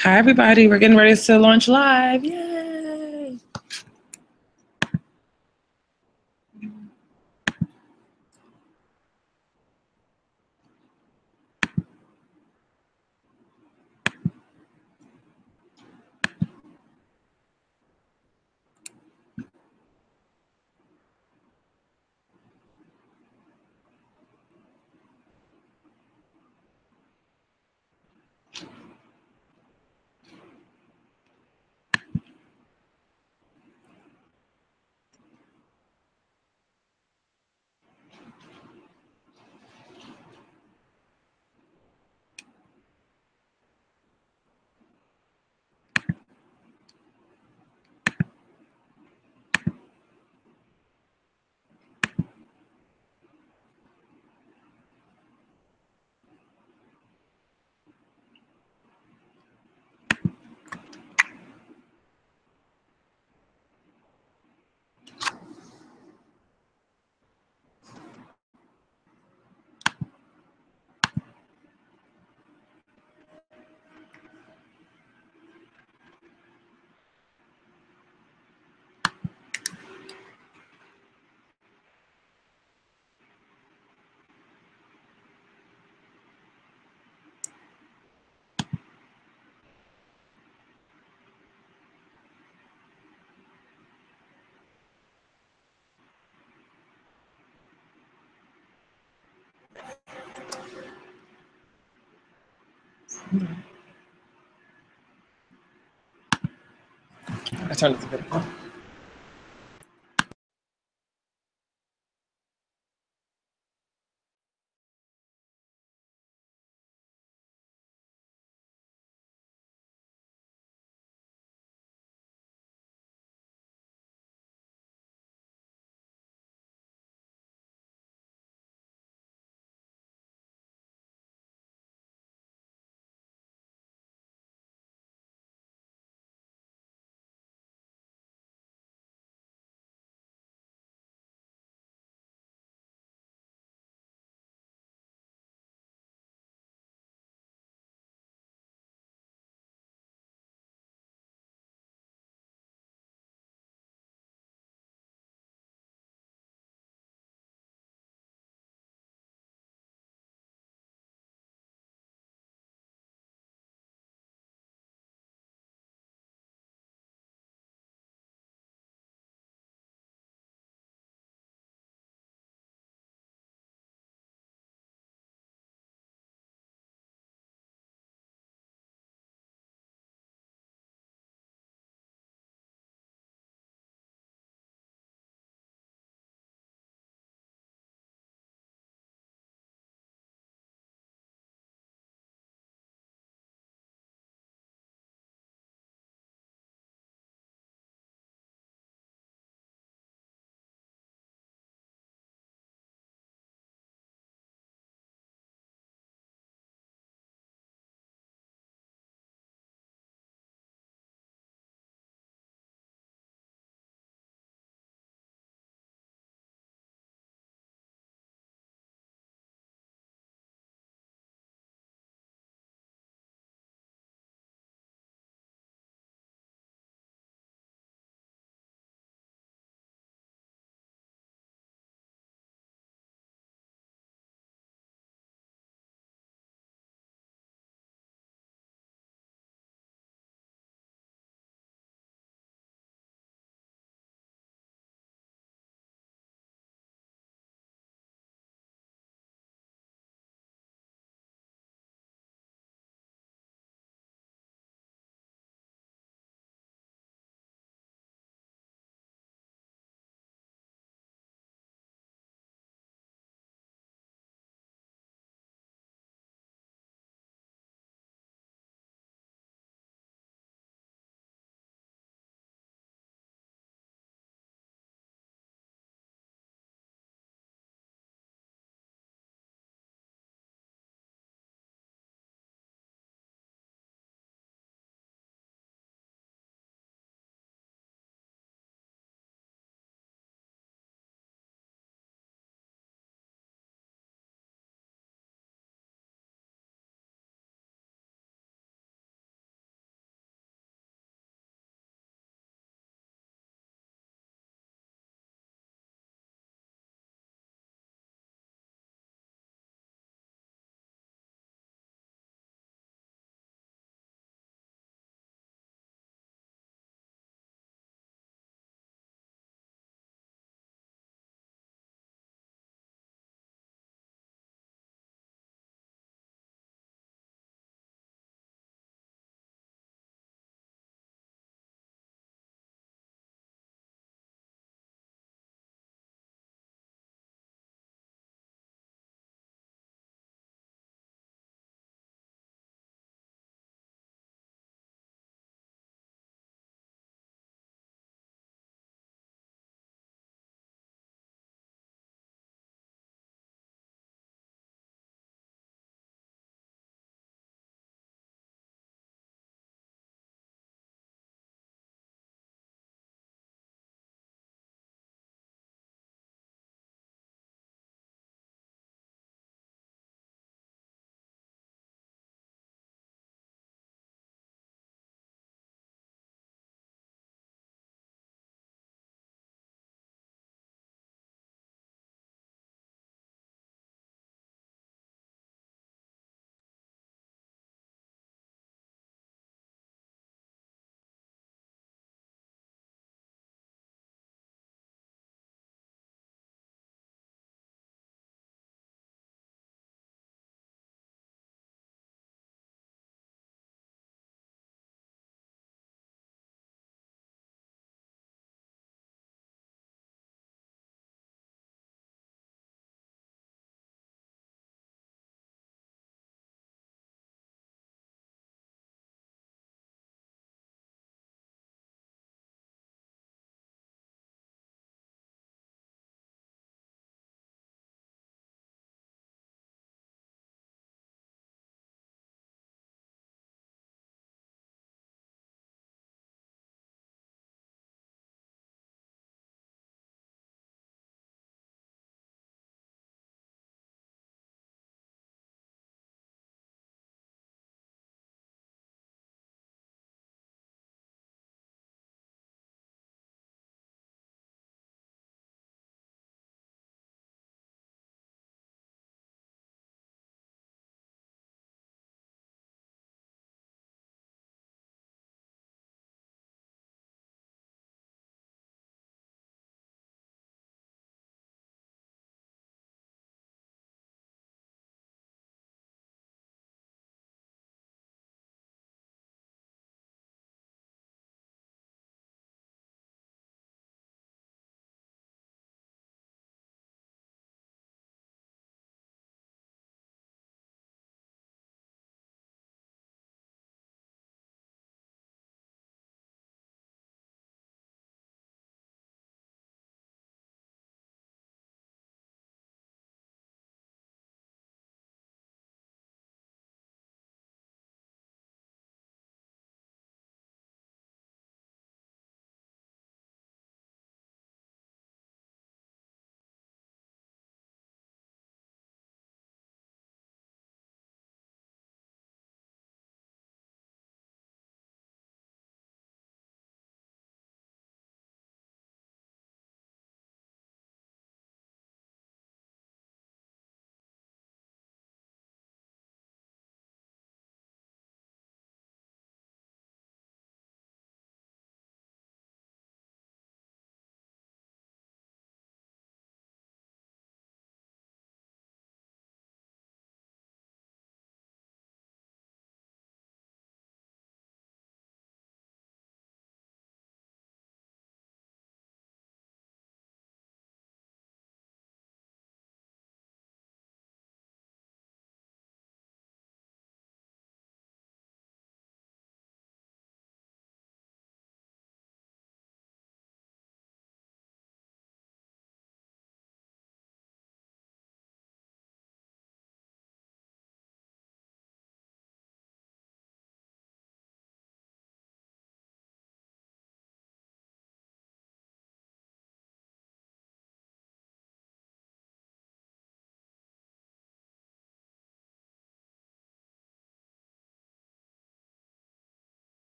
Hi, everybody. We're getting ready to launch live. Yay! I turned it to video.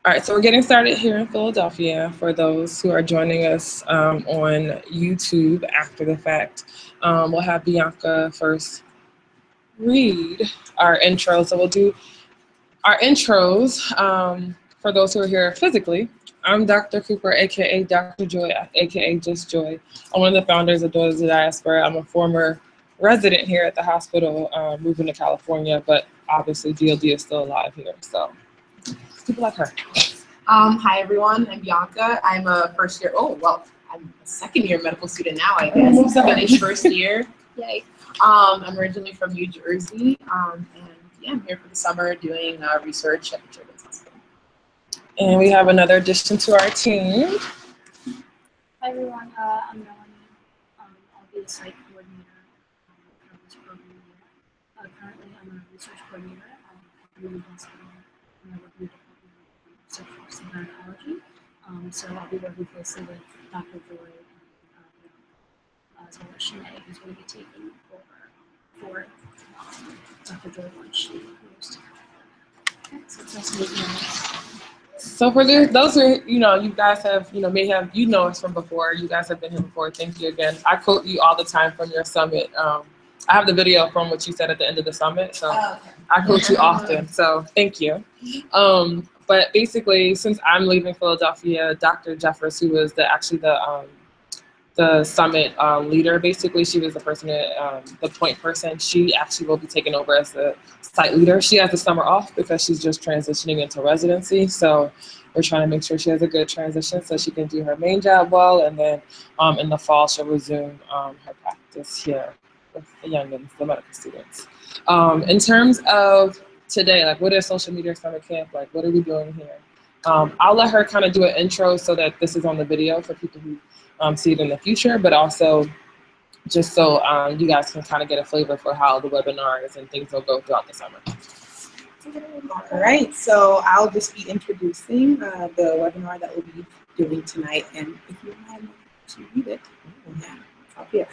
All right, so we're getting started here in Philadelphia for those who are joining us on YouTube after the fact. We'll have Bianca first read our intro. So we'll do our intros for those who are here physically. I'm Dr. Cooper, aka Dr. Joy, aka Just Joy. I'm one of the founders of Daughters of the Diaspora. I'm a former resident here at the hospital, moving to California, but obviously DoD is still alive here. So people like her. Hi everyone, I'm Bianca. I'm a first year, I'm a second year medical student now, I guess. Finished first year, yay. I'm originally from New Jersey, and yeah, I'm here for the summer doing research at the Children's Hospital. And we have another addition to our team. Hi everyone, I'm Melanie. I'll be the site coordinator for this program here. Currently, I'm a research coordinator at the hospital, and I work in the Department of Sexual and Gynecology. So I'll be working closely with Dr. Joy and as well as Shanae, who's going to be taking over for Dr. Joy once she moves to California. Okay, so it's nice to meet you. So for those who, you guys have, may have, us from before, you guys have been here before, thank you again. I quote you all the time from your summit. I have the video from what you said at the end of the summit, so I quote you often, so thank you. But basically, since I'm leaving Philadelphia, Dr. Jeffers, who was the summit leader, basically, she was the person, the point person, she actually will be taking over as the site leader. She has the summer off because she's just transitioning into residency. So we're trying to make sure she has a good transition so she can do her main job well. And then in the fall, she'll resume her practice here with the youngins, the medical students. In terms of today, like what is social media summer camp? Like what are we doing here? I'll let her kind of do an intro so that this is on the video for people who see it in the future, but also just so you guys can kind of get a flavor for how the webinars and things will go throughout the summer. All right, so I'll just be introducing the webinar that we'll be doing tonight, and if you want to read it, up here.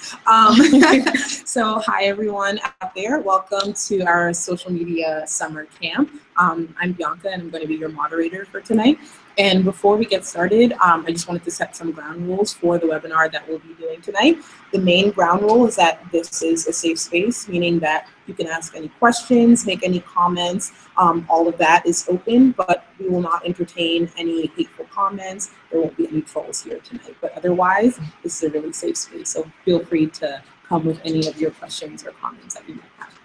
So hi everyone out there, welcome to our social media summer camp. I'm Bianca and I'm going to be your moderator for tonight. And before we get started, I just wanted to set some ground rules for the webinar that we'll be doing tonight. The main ground rule is that this is a safe space, meaning that you can ask any questions, make any comments, all of that is open, but we will not entertain any hateful comments. There won't be any trolls here tonight, but otherwise, this is a really safe space. So feel free to come with any of your questions or comments that you might have.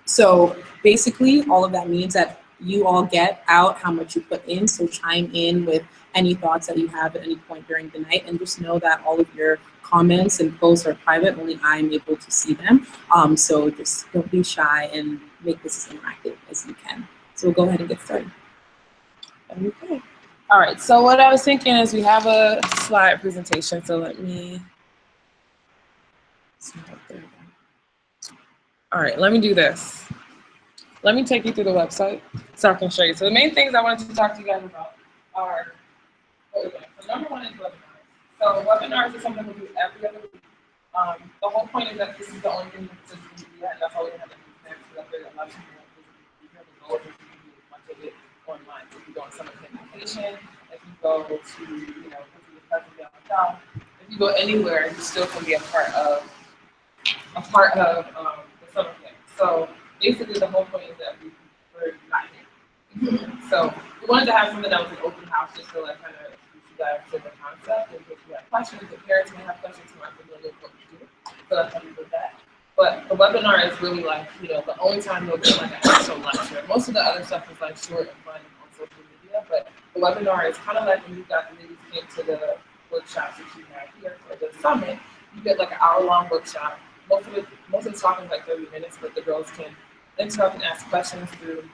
So basically, all of that means that you all get out how much you put in, so chime in with any thoughts that you have at any point during the night, and just know that all of your comments and posts are private, only I'm able to see them. So just don't be shy and make this as interactive as you can. So we'll go ahead and get started. Okay. All right, so what I was thinking is we have a slide presentation, so let me, all right, let me do this. Let me take you through the website so I can show you. So the main things I wanted to talk to you guys about are, so number one is webinars. So webinars is something we do every other week. The whole point is that this is the only thing that's social media, and that's all we have to do next. So that there's a lot of people who have the goal to do much of it online. So if you go on summer vacation, if you go to, the president of the South, if you go anywhere, you still can be a part of the summer camp. So basically, the whole point is that we're not here. So we wanted to have something that was an open house just to kind of introduce you guys to the concept. And if you have questions, the parents may have questions who aren't familiar with what we do. So that's how we did that. But the webinar is really like, the only time you'll get like an actual lecture. Most of the other stuff is like short and fun on social media, but the webinar is kind of like when you guys maybe came to the workshops that you have here for the summit. You get like an hour-long workshop. Most of the talking is like 30 minutes, but the girls can interrupt and ask questions through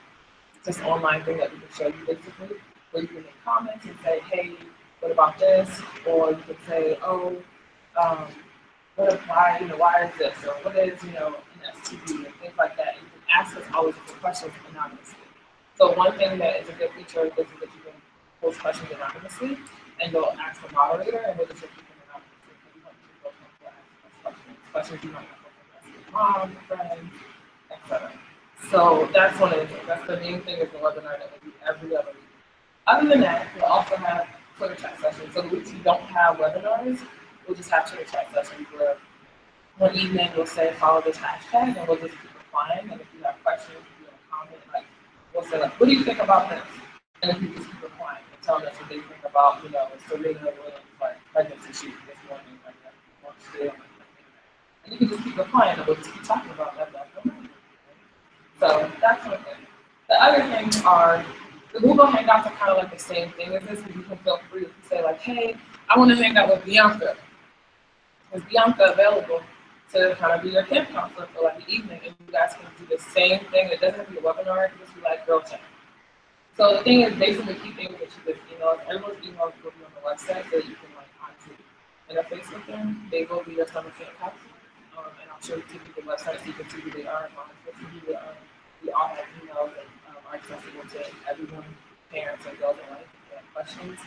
this online thing that we can show you basically, where you can make comments and say, hey, what about this? Or you can say, oh, why is this? Or what is, an STD and things like that. You can ask us all of different questions anonymously. So one thing that is a good feature of this is that you can post questions anonymously, and you'll ask the moderator, and we'll just repeat them anonymously. So you want people to come to ask questions you might have from your mom, friends, etc. So that's one of the things. That's the main thing of the webinar that we do every other week. Other than that, we'll also have Twitter chat sessions. So the weeks we don't have webinars, we'll just have Twitter chat sessions where one evening we'll say follow this hashtag and we'll just keep replying. And if you have questions, if you have a comment, like we'll say like, what do you think about this? And if you just keep replying and telling us what they think about, Serena Williams like pregnancy shoot this morning, like that one today on the internet. And you can just keep replying and we'll just keep talking about that. So that's one thing. The other things are the Google Hangouts are kind of like the same thing as this, but you can feel free to say like, hey, I want to hang out with Bianca. Is Bianca available to kind of be your camp counselor for like the evening? And you guys can do the same thing. It doesn't have to be a webinar, it can just be like girl chat. So the thing is basically the key thing is that you get emails. Everyone's emails will be on the website so that you can like honestly interface with them. They will be your summer camp counselor. And I'll show you the website so you can see who they are. We all have emails that are accessible to everyone, parents and girls alike, if they have questions.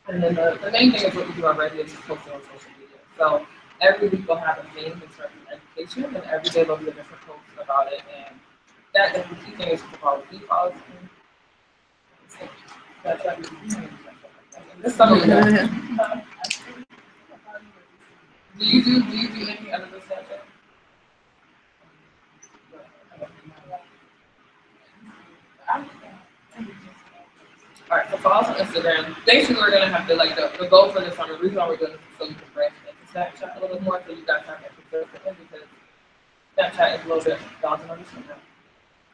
And then the main thing is what we do already is just posting on social media. So every week we'll have a theme in terms of education, and every day there'll be a different post about it. And the key thing is to follow the policy. This summer, do you do anything other than Snapchat? All right, so follow us on Instagram. Basically, we're gonna have to the goal for this summer. The reason why we're doing this is so we can branch into Snapchat a little bit more, so you guys have to consistent because Snapchat is a little bit daunting on this one.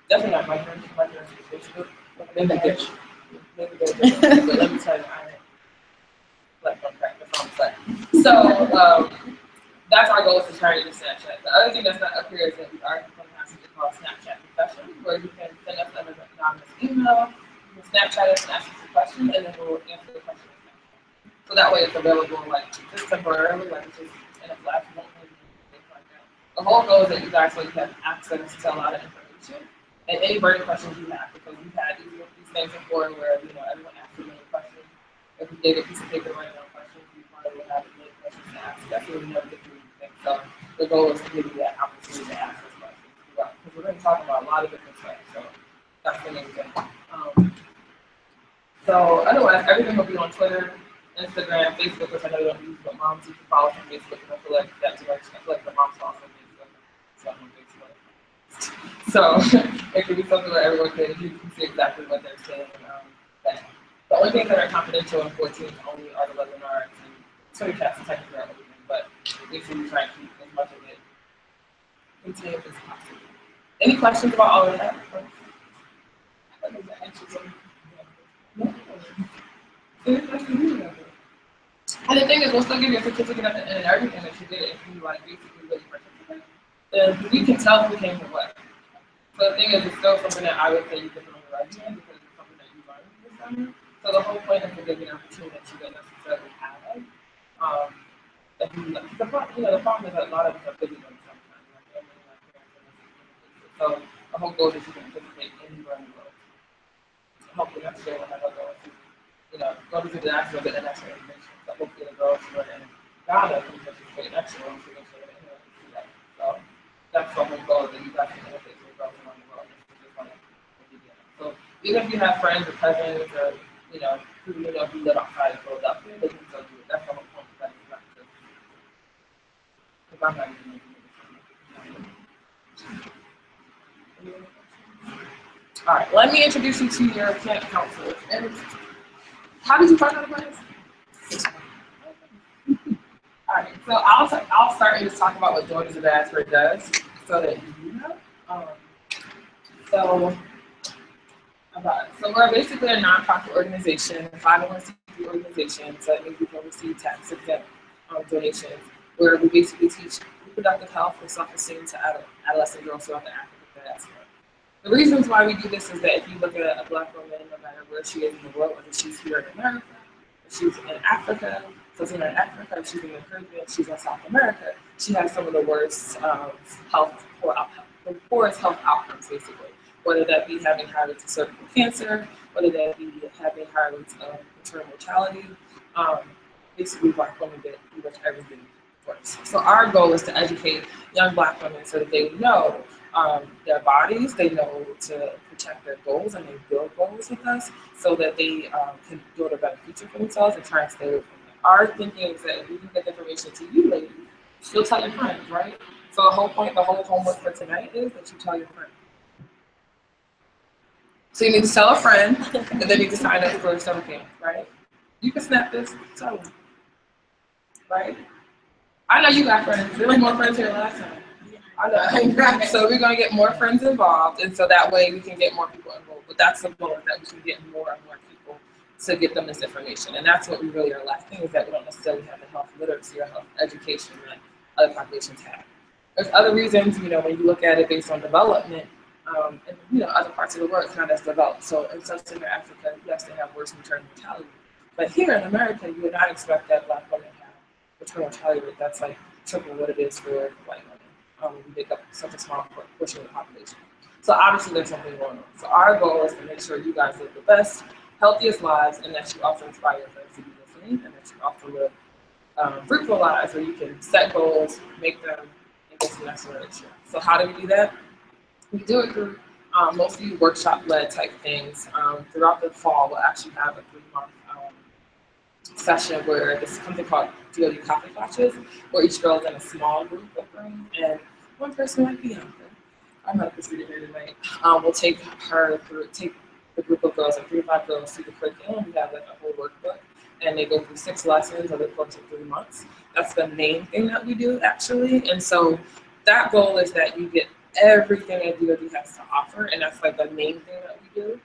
Definitely not my friends. My friends is Facebook. Maybe but let me tell you, I ain't like on practice on the site. So that's our goal is to turn into Snapchat. The other thing that's not up here is that we are going to have something called Snapchat Confession, where you can send us an anonymous email. Snapchat us and ask us a question, and then we'll answer the question. So that way it's available, like, just temporarily, like, it's just in a flash, things like that. The whole goal is that you guys have access to a lot of information and any burning questions you have, because we've had these things before where, everyone asks a million questions. If we gave a piece of paper right now questions, we probably would have a million questions to ask. That's what we never get through anything. So the goal is to give you that opportunity to ask those questions. Because we're going to talk about a lot of different stuff. So that's the main thing. So otherwise, everything will be on Twitter, Instagram, Facebook, which I know you don't use, but moms, you can follow from Facebook, and I feel like that direction. I feel like the moms follow from Facebook, so I'm on Facebook. So it could be something where everyone you can see exactly what they're saying. The only things that are confidential and 14 only are the webinars and Twitter chats and technically are everything, but basically we try to keep as much of it contained as possible. Any questions about all of that? I think the answers are and the thing is, we'll still give you a certificate at the end and everything that you did if you basically really participate. Then we can tell who came from what. So the thing is, it's still something that I would say you put on your resume because it's something that you learned this summer. So the whole point is to give you an opportunity that you didn't necessarily have. The problem is that a lot of us are busy doing sometimes. So the whole goal is that you can participate anywhere in the world. Hopefully that's still what I go to. Go to the national, get the national information. So hopefully the girls who are in Ghana can participate national to make sure that anyone can see that. So that's the whole goal that you guys can interface with girls around the world. So even if you have friends or cousins or who who live outside of Philadelphia, they can still do it. That's the whole point of that. Because I'm not even making it. All right, let me introduce you to your camp counselor. How did you find out about this? All right, so I'll start and just talk about what Daughters of Diaspora does, so that you know. So we're basically a nonprofit organization, a 501c3 organization. So that means we can receive tax-exempt donations, where we basically teach reproductive health and self-esteem to adolescent girls throughout the African diaspora. The reasons why we do this is that if you look at a Black woman, no matter where she is in the world, whether she's here in America, if she's in Africa, if she's in the Caribbean, she's in South America, she has some of the worst the poorest health outcomes, basically. Whether that be having high rates of cervical cancer, whether that be having high rates of maternal mortality. Basically, Black women get pretty much everything works. So our goal is to educate young Black women so that they know their bodies, they know to protect their goals, and they build goals with us so that they can build a better future for themselves and try and stay away from it. Our thinking is that if we can get the information to you ladies, you'll tell your friends, right? So the whole point, the whole homework for tonight is that you tell your friend. So you need to tell a friend, and then you need to sign up for summer camp, right? You can snap this, tell them, right? I know you got friends. There were more friends here last time. I know. So we're gonna get more friends involved, and so that way we can get more people involved. But that's the goal, is that we can get more and more people to get them this information, and that's what we really are lacking, is that we don't necessarily have the health literacy or health education that other populations have. There's other reasons, when you look at it based on development, in other parts of the world, it's not as developed. So in Sub-Saharan Africa, yes, they have worse maternal mortality, but here in America, you would not expect that Black women have maternal mortality rate that's like triple what it is for white women. We make up such a small portion of the population. So obviously there's something going on. So our goal is to make sure you guys live the best, healthiest lives, and that you also inspire your friends to do the same, and that you also live fruitful lives where you can set goals, make them, and get to the next generation. So how do we do that? We do it through mostly workshop-led type things. Throughout the fall, we'll actually have a 3-month session where this is something called DoD coffee classes, where each girl is in a small group of them, and one person might be Bianca, our medical student here tonight, will take the group of girls, like 3 to 5 girls, through the curriculum. We have like a whole workbook, and they go through 6 lessons over the course of 3 months. That's the main thing that we do, actually. And so that goal is that you get everything that DoD has to offer, and that's like the main thing that we do.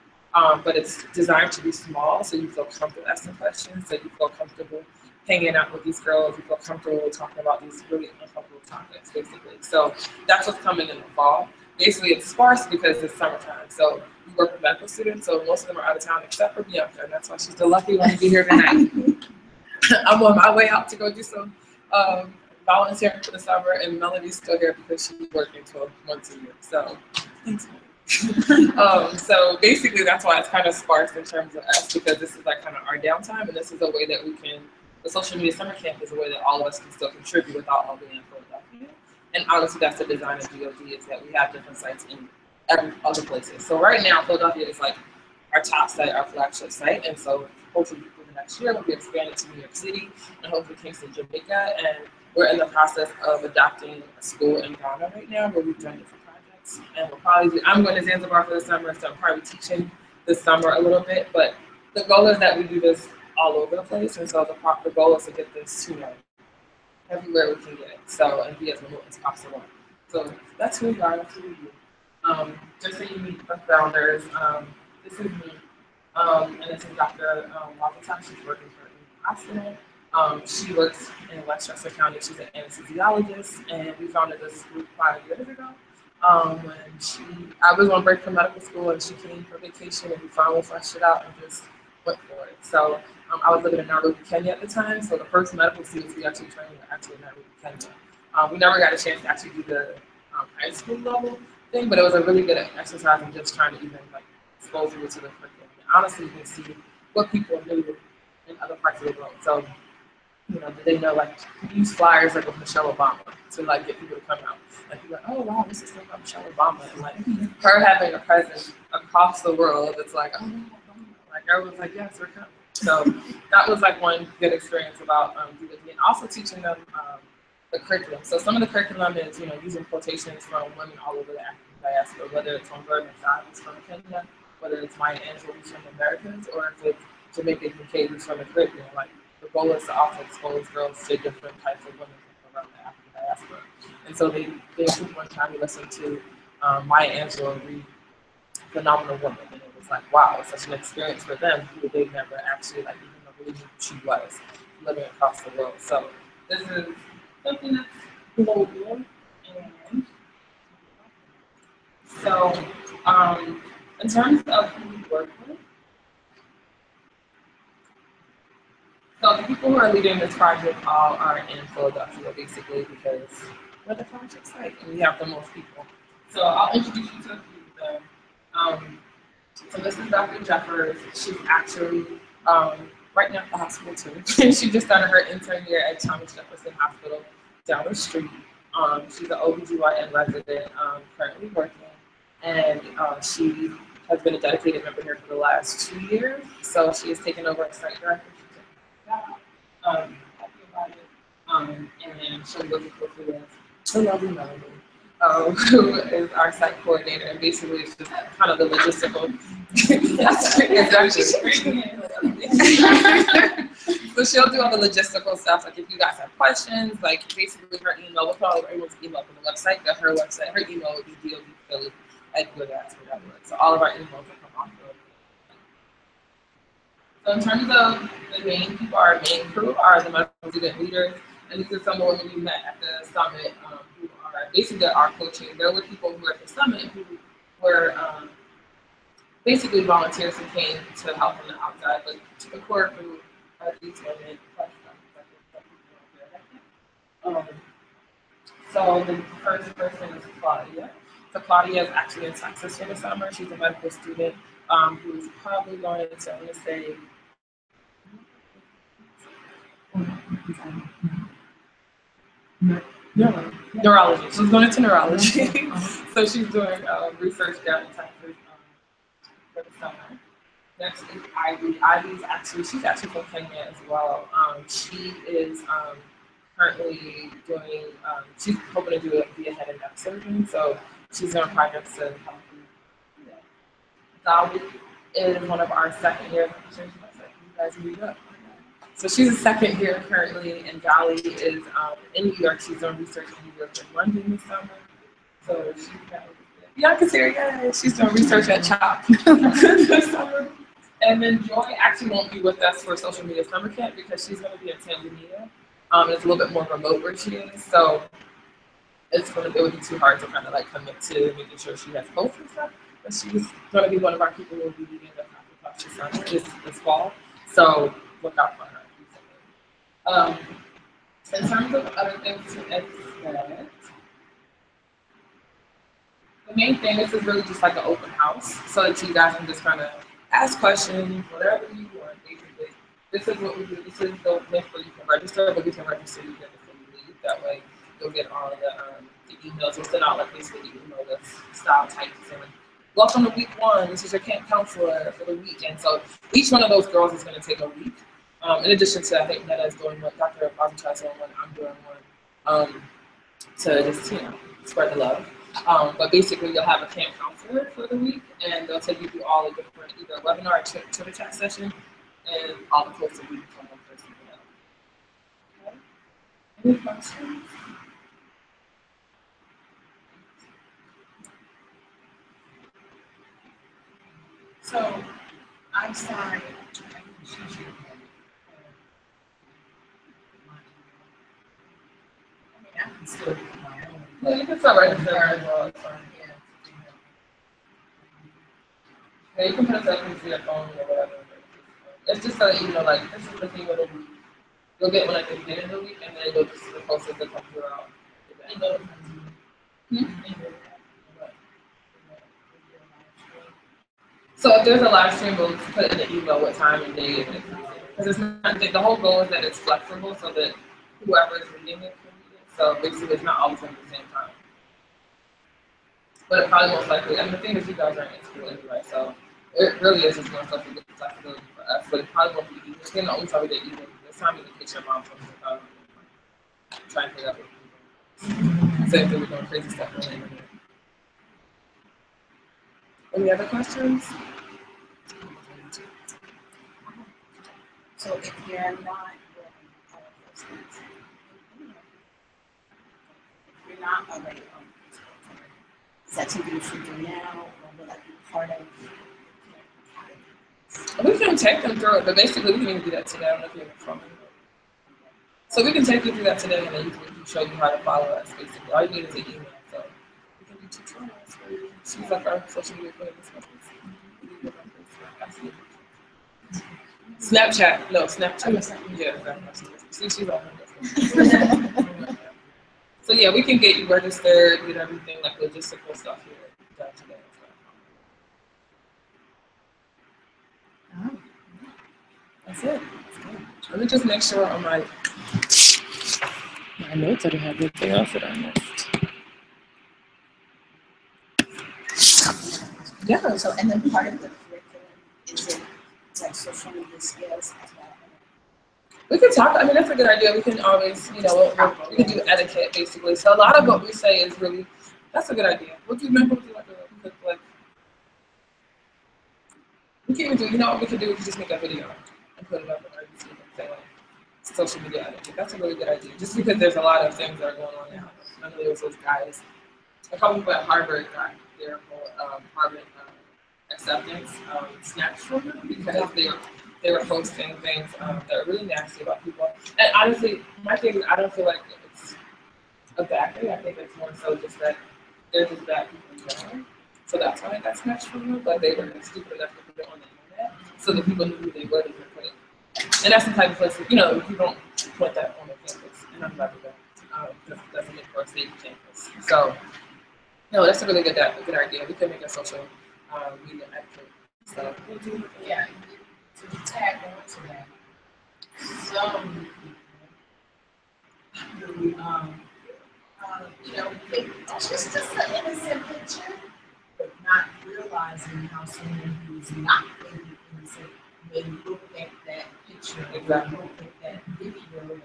But it's designed to be small, so you feel comfortable asking questions, so you feel comfortable hanging out with these girls, you feel comfortable talking about these really uncomfortable topics, basically. So that's what's coming in the fall. Basically, it's sparse because it's summertime. So we work with medical students, so most of them are out of town except for Bianca, and that's why she's the lucky one to be here tonight. I'm on my way out to go do some volunteering for the summer, and Melody's still here because she's working 12 months a year. So thanks, Melody. So basically, that's why it's kind of sparse in terms of us, because this is like kind of our downtime, and this is a way that we can. The social media summer camp is a way that all of us can still contribute without all being in Philadelphia. And honestly, that's the design of DoD, is that we have different sites in every other places. So right now, Philadelphia is like our top site, our flagship site, and so hopefully for the next year we'll be expanded to New York City and hopefully Kingston, Jamaica, and we're in the process of adopting a school in Ghana right now where we've done different projects. And we'll probably I'm going to Zanzibar for the summer, so I'm probably teaching this summer a little bit, but the goal is that we do this all over the place, and so the goal is to get this, everywhere we can get it, so, and be as remote as possible. So that's who we are, that's who we do. Just so you meet the founders, this is me, and this is Dr. Wapata. She's working for the hospital. She works in Westchester County. She's an anesthesiologist, and we founded this group 5 years ago. When I was on break from medical school, and she came for vacation, and we finally fleshed it out and just went for it. So I was living in Nairobi, Kenya at the time. So the first medical students we actually trained were actually in Nairobi, Kenya. We never got a chance to actually do the high school level thing, but it was a really good exercise in just trying to even like expose you to the curriculum. And honestly, you can see what people do in other parts of the world. So, they know like use flyers like with Michelle Obama to like get people to come out. And people are like, oh wow, this is still about Michelle Obama. And like her having a presence across the world, it's like, oh, like everyone's like, yes, we're coming. So that was like one good experience about DoD, and also teaching them the curriculum. So some of the curriculum is, using quotations from women all over the African diaspora, whether it's from Vernon Styles from Kenya, whether it's Maya Angelou who's from the Americas, or if it's Jamaican UK who's from the Caribbean. Like the goal is to also expose girls to different types of women from around the African diaspora. And so they one time we listened to Maya Angelou read Phenomenal Woman, and it was like, wow, it's such an experience for them who they never actually like even know really knew who she was living across the world. So this is something that's global. And so in terms of who we work with, so the people who are leading this project all are in Philadelphia, basically, because we're the project site and we have the most people. So I'll introduce you to a few of them. So this is Dr. Jeffers. She's actually right now at the hospital too. She just started her intern year at Thomas Jefferson Hospital down the street. She's an OBGYN resident, currently working, and she has been a dedicated member here for the last 2 years. So she has taken over as site director. Happy about it. And she'll be looking for the lovely Melanie, who is our site coordinator, and basically it's just kind of the logistical. So she'll do all the logistical stuff. Like if you guys have questions, like basically her email, we'll put all everyone's email up on the website, but her website, her email would be dodphilly@goodasper.org. So all of our emails will come off the. So in terms of the main people, our main crew are the medical student leaders, and these are some of the women we met at the summit, who are basically our coaching. There were people who were at the summit who were basically volunteers who came to help on the outside, but to the core group are these women. So the first person is Claudia. So Claudia is actually in Texas for the summer. She's a medical student who's probably going to, I'm going to say, neurology. She's going into neurology. So she's doing research down in Texas for the summer. Next is Ivy. She's actually from Kenya as well. She is currently doing, she's hoping to be a head and neck surgeon. So she's doing projects to help you. Dolly is one of our second year. You guys meet up. So she's a second year currently, and Dolly is in New York. She's doing research in New York and London this summer. So she's Bianca's here, yeah. She's doing research at CHOP this summer. And then Joy actually won't be with us for social media summer camp because she's going to be in Tanzania. It's a little bit more remote where she is, so it would be too hard to kind of like commit to making sure she has both and stuff. But she's going to be one of our people who will be leading the Coffee Summer this fall. So look out for her. In terms of other things to expect, the main thing is really just like an open house, so that you guys can just kind of ask questions, whatever you want, basically. This is what we do. This is the link where you can register, but we can register you before you leave. That way, you'll get all of the emails. We'll send out like basically email list style type saying, welcome to week 1. This is your camp counselor for the week. And so each one of those girls is going to take a week. In addition to, I think Netta is doing one, Dr. Bobby doing one, I'm doing one, to just, spread the love. But basically, you'll have a camp counselor for the week, and they'll take you through all the different either webinar or Twitter chat session, and all the posts will be from one person to another. Okay. Any questions? So, I'm sorry. I can still do my own. Yeah, you can still register as well. Yeah, you can put it up into your phone or whatever. It's just so that you know, like, this is the thing of the week. You'll get one at the beginning of the week, and then you'll just see the posts that come throughout. So if there's a live stream, we'll put in the email what time and day it is. Because it's not, the whole goal is that it's flexible so that whoever is reading it can read it. So basically, it's not always at the same time. But it probably most likely, and the thing is, you guys aren't in school anyway, so it really is just more flexibility for us. But it probably won't be easy. It's the only time we get easy this time is in case your mom comes to try and figure out what we're doing. Same thing, we're doing crazy stuff on the internet. Any other questions? So if you're not already on, is that something you should do now, or will that be part of? We can take them through it, but basically we can even do that today. I don't know if you're from it. So we can take you through that today, and then we can show you how to follow us. Basically, all you need is an email. So we can do tutorials for you. She's like our social media player. Snapchat, no Snapchat. Yeah, see, she's on her. So yeah, we can get you registered, get everything like logistical stuff here done today. That's it. Let me just make sure on my My notes, I didn't have anything else that I missed. Yeah. So, and then part of the curriculum is in like social media skills as well. We can talk. I mean, that's a good idea. We can always, we can do etiquette basically. So a lot of what we say is really, that's a good idea. We'll do, remember, we'll do like a quick, like, we can even do, what we can do? We can just make a video and put it up on our YouTube and say like, social media etiquette. That's a really good idea. Just because there's a lot of things that are going on now. I know there was those guys, a couple people at Harvard got their whole Harvard acceptance snatched from them because they were posting things that are really nasty about people. And honestly, my thing is I don't feel like it's a bad thing. I think it's more so just that they're just bad people in general. So that's why it got snatched from them. But they were stupid enough to put it on the internet, so the people knew who they were. They could put it. And that's the type of place, you don't put that on the campus. And I'm glad with that. Doesn't make for a safe campus. So, no, that's a really good idea. We could make a social media etiquette. So, Yeah, to tag on to that, some it's just an innocent picture, but not realizing how someone who's not thinking innocent may look at that picture, Exactly. look at that video, and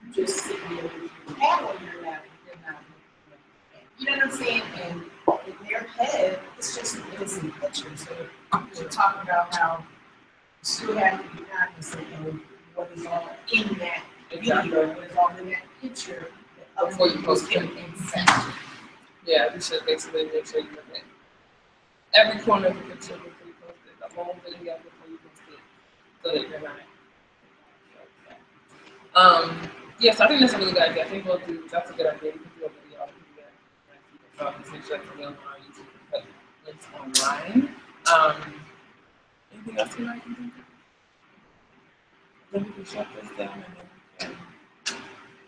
you just sit there with your hat on your lap, and you're not looking at it. You know what I'm saying? And in their head, it's just an innocent picture. So you're talking about how you still have to be cognizant of what is all in that video, what is all in that picture that Before you post it. accept. yeah, we should basically make sure you look at every corner of the picture before you post it, the whole video before you post it, so that you're not. Yes, I think that's a really good idea. I think that's a good idea. We can do a video. We can do that. So just make sure it's available on our YouTube and put links online. Anything else you like to think of? Then we can shut this down and then we can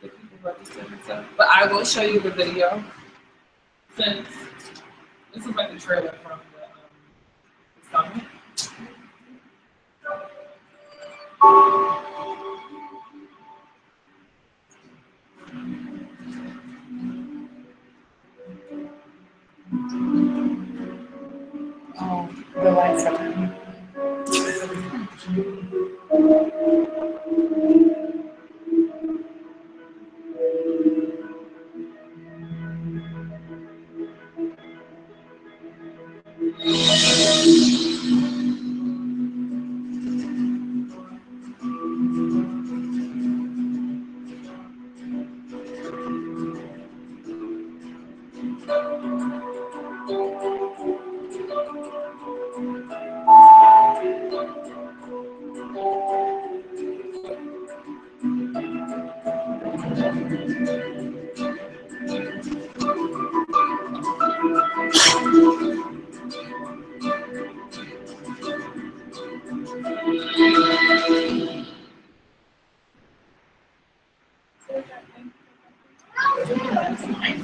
get people registered and stuff. But I will show you the video since this is like the trailer from the summit. Oh, the lights are on.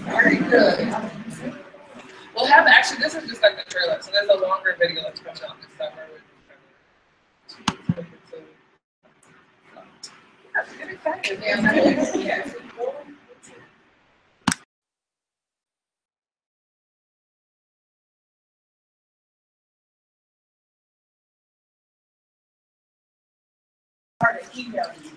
Very good. We'll have actually this is just like the trailer, so there's a longer video that's coming out this summer. Get excited. Yeah. Email you.